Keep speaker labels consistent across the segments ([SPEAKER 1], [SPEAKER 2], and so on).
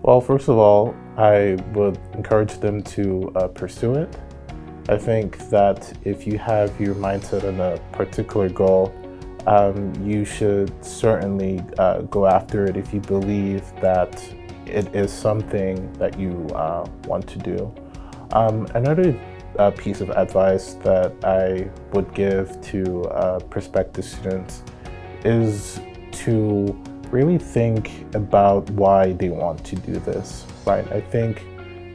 [SPEAKER 1] Well, first of all, I would encourage them to pursue it. I think that if you have your mindset on a particular goal, you should certainly go after it if you believe that it is something that you want to do. Another piece of advice that I would give to prospective students is to really think about why they want to do this, right? I think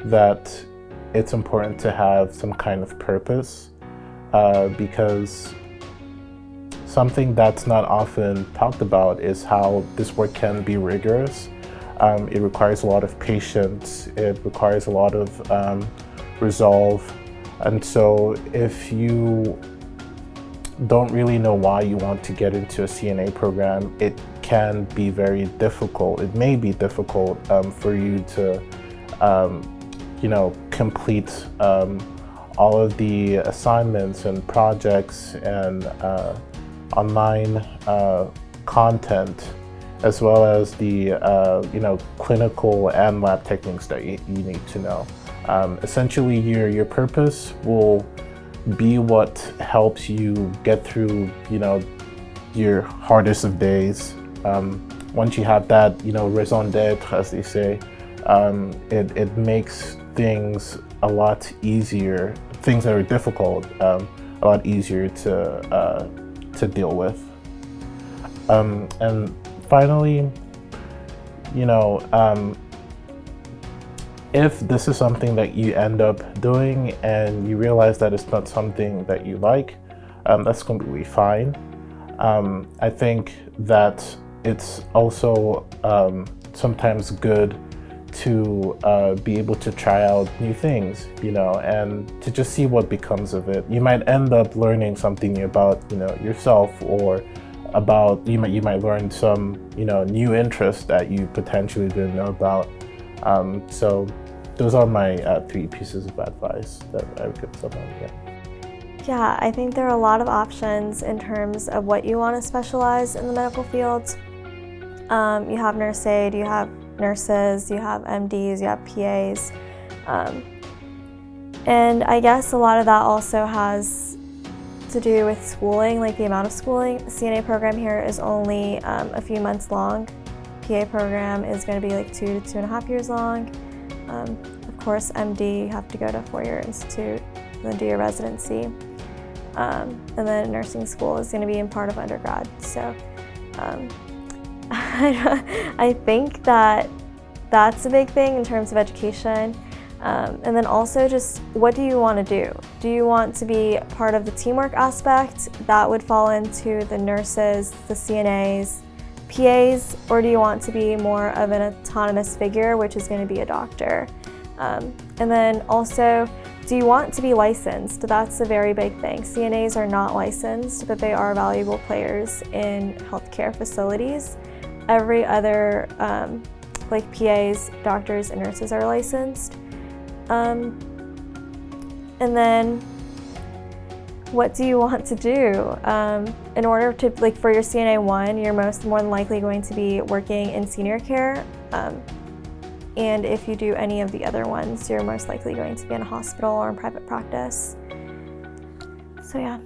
[SPEAKER 1] that it's important to have some kind of purpose because something that's not often talked about is how this work can be rigorous. It requires a lot of patience, it requires a lot of resolve, and so if you don't really know why you want to get into a CNA program, it can be very difficult. It may be difficult for you to complete all of the assignments and projects and online content, as well as the clinical and lab techniques that you need to know. Essentially, your purpose will be what helps you get through your hardest of days. Once you have that raison d'etre, as they say, it makes things a lot easier, things that are difficult, a lot easier to deal with. And finally, if this is something that you end up doing and you realize that it's not something that you like, that's completely fine. I think that it's also sometimes good to be able to try out new things, and to just see what becomes of it. You might end up learning something new about, yourself, or about you might learn some, new interests that you potentially didn't know about. So those are my 3 pieces of advice that I would give someone.
[SPEAKER 2] Yeah, I think there are a lot of options in terms of what you want to specialize in the medical fields. You have nurse aide, you have nurses, you have MDs, you have PAs. And I guess a lot of that also has to do with schooling, like the amount of schooling. The CNA program here is only a few months long. PA program is going to be like 2 to 2.5 years long. Of course, MD, you have to go to a 4-year institute and then do your residency. And then nursing school is going to be in part of undergrad. So I think that that's a big thing in terms of education. And then also just what do you want to do? Do you want to be part of the teamwork aspect? That would fall into the nurses, the CNAs, PAs, or do you want to be more of an autonomous figure, which is going to be a doctor? And then also, do you want to be licensed? That's a very big thing. CNAs are not licensed, but they are valuable players in healthcare facilities. Every other, like PAs, doctors, and nurses are licensed. And then, what do you want to do? In order to, for your CNA 1, you're more than likely going to be working in senior care. And if you do any of the other ones, you're most likely going to be in a hospital or in private practice. So yeah.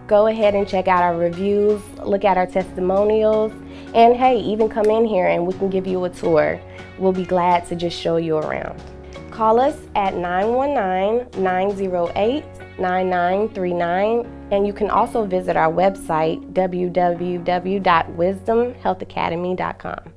[SPEAKER 3] Go ahead and check out our reviews, look at our testimonials, and hey, even come in here and we can give you a tour. We'll be glad to just show you around. Call us at 919-908-9939, and you can also visit our website, www.wisdomhealthacademy.com.